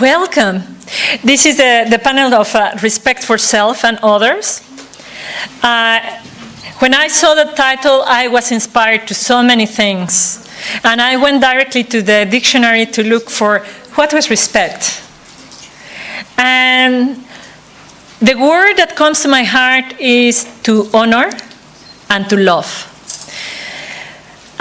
Welcome. This is the panel of respect for self and others. When I saw the title, I was inspired to so many things. And I went directly to the dictionary to look for what was respect. And the word that comes to my heart is to honor and to love.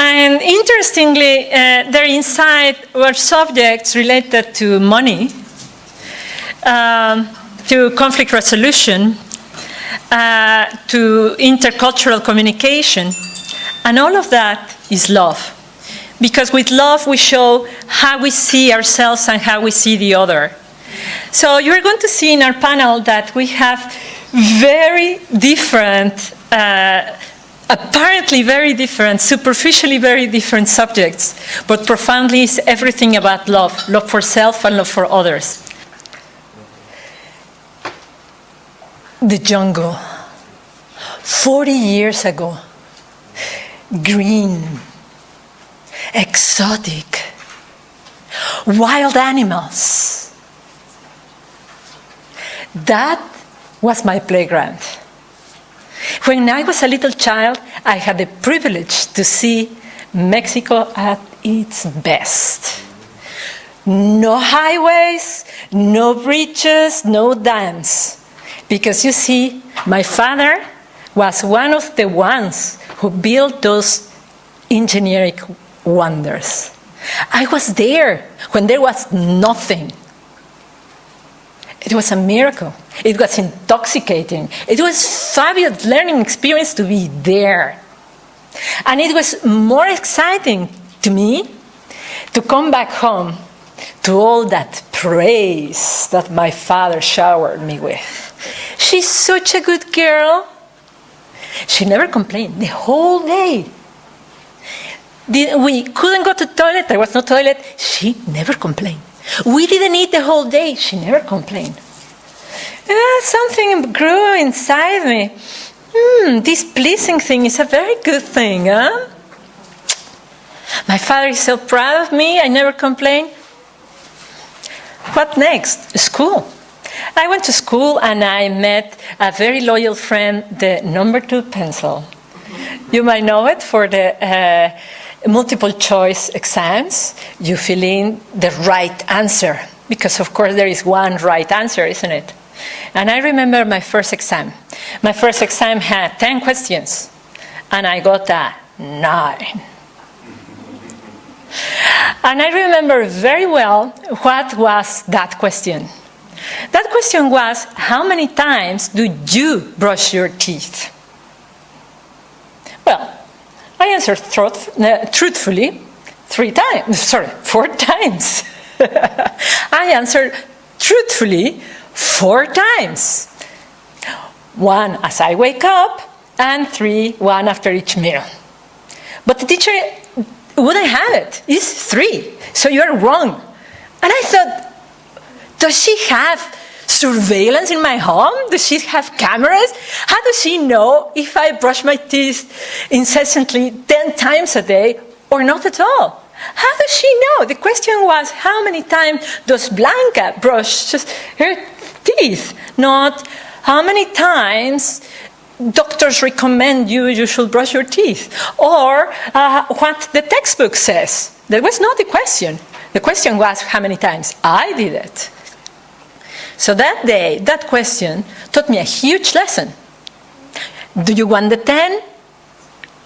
And interestingly, there inside were subjects related to money, to conflict resolution, to intercultural communication, and all of that is love. Because with love we show how we see ourselves and how we see the other. So you're going to see in our panel that we have very different, apparently very different, superficially very different subjects, but profoundly is everything about love, love for self and love for others. The jungle, 40 years ago, green, exotic, wild animals. That was my playground. When I was a little child, I had the privilege to see Mexico at its best. No highways, no bridges, no dams. Because you see, my father was one of the ones who built those engineering wonders. I was there when there was nothing. It was a miracle. It was intoxicating. It was a fabulous learning experience to be there. And it was more exciting to me to come back home to all that praise that my father showered me with. She's such a good girl. She never complained the whole day. We couldn't go to the toilet. There was no toilet. She never complained. We didn't eat the whole day. She never complained. Something grew inside me. This pleasing thing is a very good thing, huh? My father is so proud of me. I never complain. What next? School. I went to school and I met a very loyal friend, the number 2 pencil. You might know it for the multiple choice exams. You fill in the right answer, because of course there is one right answer, isn't it? And I remember my first exam. My first exam had 10 questions, and I got a 9. And I remember very well what was that question. That question was, how many times do you brush your teeth? Well, I answered truthfully 4 times. I answered truthfully 4 times. 1 as I wake up, and 1 after each meal. But the teacher wouldn't have it. It's 3, so you're wrong. And I thought, does she have surveillance in my home? Does she have cameras? How does she know if I brush my teeth incessantly 10 times a day or not at all? How does she know? The question was, how many times does Blanca brush just her teeth? Not how many times doctors recommend you should brush your teeth, or what the textbook says. That was not the question. The question was how many times I did it. So that day, that question taught me a huge lesson. Do you want the 10?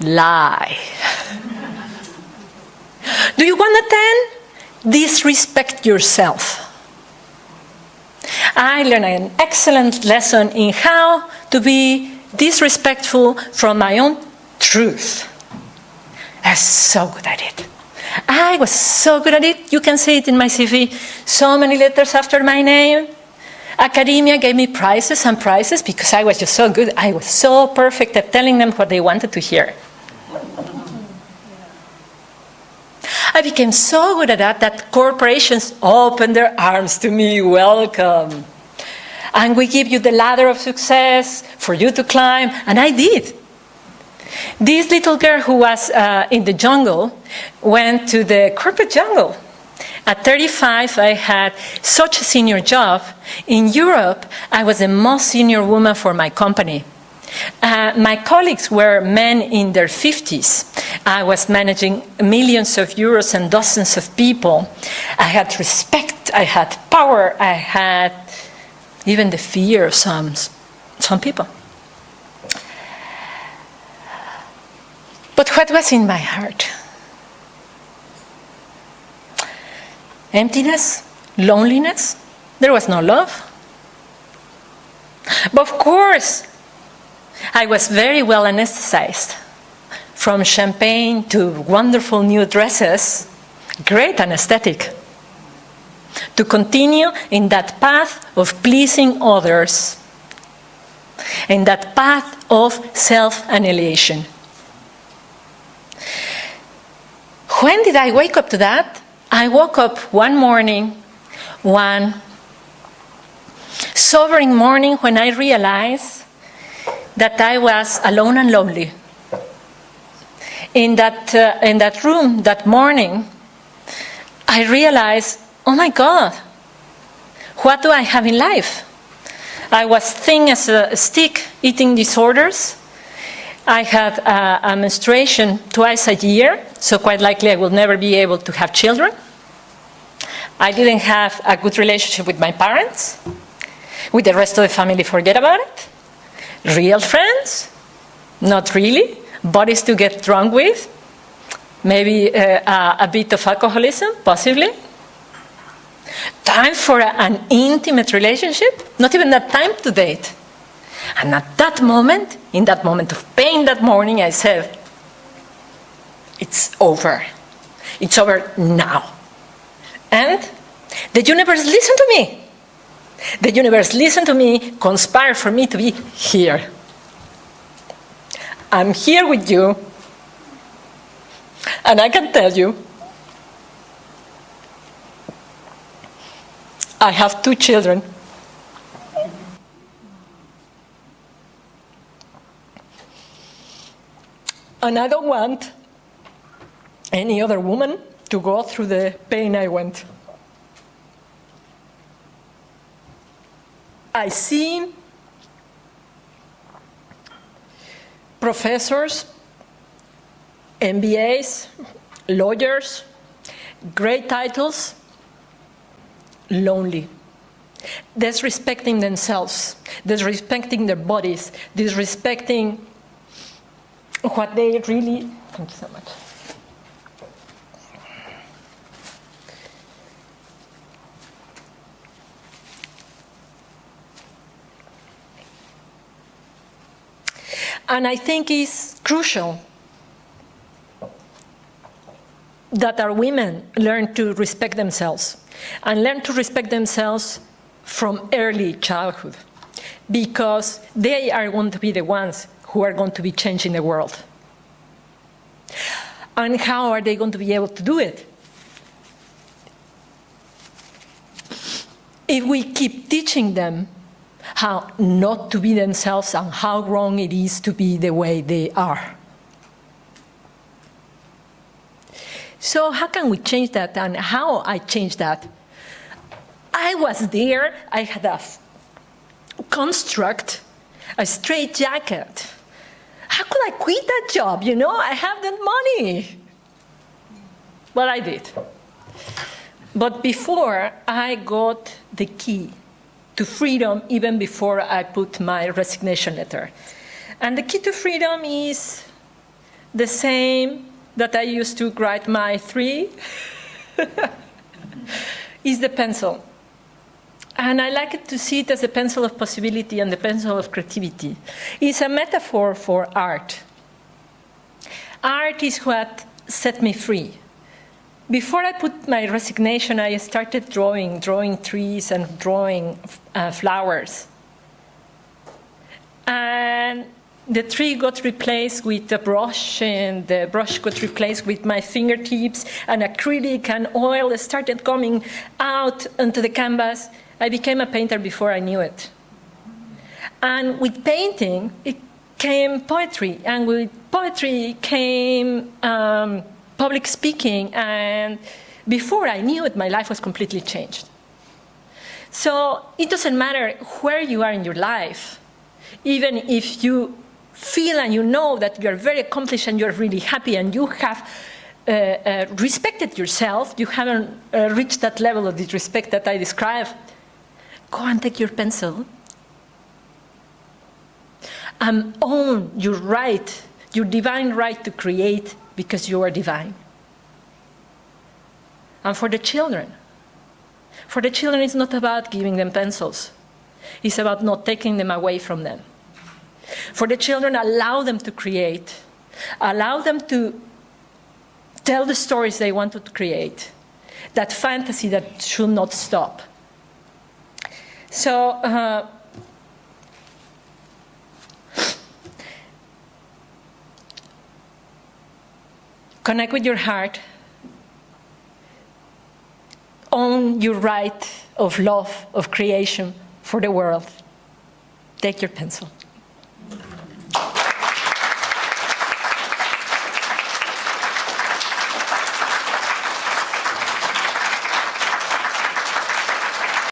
Lie. Do you want the 10? Disrespect yourself. I learned an excellent lesson in how to be disrespectful from my own truth. I was so good at it. I was so good at it. You can see it in my CV. So many letters after my name. Academia gave me prizes and prizes because I was just so good. I was so perfect at telling them what they wanted to hear. I became so good at that corporations opened their arms to me. Welcome. And we give you the ladder of success for you to climb. And I did. This little girl who was in the jungle went to the corporate jungle. At 35, I had such a senior job. In Europe, I was the most senior woman for my company. My colleagues were men in their 50s. I was managing millions of euros and dozens of people. I had respect, I had power, I had even the fear of some people. But what was in my heart? Emptiness, loneliness. There was no love. But of course, I was very well anesthetized. From champagne to wonderful new dresses, great anesthetic. To continue in that path of pleasing others, in that path of self-annihilation. When did I wake up to that? I woke up one morning, one sobering morning, when I realized that I was alone and lonely. In that room that morning, I realized, oh my God, what do I have in life? I was thin as a stick, eating disorders. I had a menstruation twice a year, so quite likely I will never be able to have children. I didn't have a good relationship with my parents. With the rest of the family, forget about it. Real friends? Not really. Bodies to get drunk with? Maybe a bit of alcoholism, possibly. Time for an intimate relationship? Not even that time to date. And at that moment, in that moment of pain that morning, I said, it's over. It's over now. And the universe listened to me. The universe listened to me, conspired for me to be here. I'm here with you, and I can tell you, I have 2 children. And I don't want any other woman to go through the pain I went. I see professors, MBAs, lawyers, great titles, lonely, disrespecting themselves, disrespecting their bodies, disrespecting what they really... Thank you so much. And I think it's crucial that our women learn to respect themselves, and learn to respect themselves from early childhood, because they are going to be the ones who are going to be changing the world. And how are they going to be able to do it? If we keep teaching them how not to be themselves and how wrong it is to be the way they are. So how can we change that, and how I changed that? I was there, I had a construct, a straitjacket. How could I quit that job? You know, I have that money. Well, I did. But before, I got the key to freedom, even before I put my resignation letter. And the key to freedom is the same that I used to write my 3, is the pencil. And I like it to see it as a pencil of possibility and the pencil of creativity. It's a metaphor for art. Art is what set me free. Before I put my resignation, I started drawing trees and drawing flowers. And the tree got replaced with a brush, and the brush got replaced with my fingertips, and acrylic and oil started coming out onto the canvas. I became a painter before I knew it. And with painting, it came poetry, and with poetry came public speaking, and before I knew it, my life was completely changed. So it doesn't matter where you are in your life, even if you feel and you know that you're very accomplished and you're really happy and you have respected yourself, you haven't reached that level of disrespect that I described, go and take your pencil and own your right, your divine right to create, because you are divine. And for the children it's not about giving them pencils. It's about not taking them away from them. For the children, allow them to create. Allow them to tell the stories they want to create. That fantasy that should not stop. So, connect with your heart. Own your right of love, of creation for the world. Take your pencil.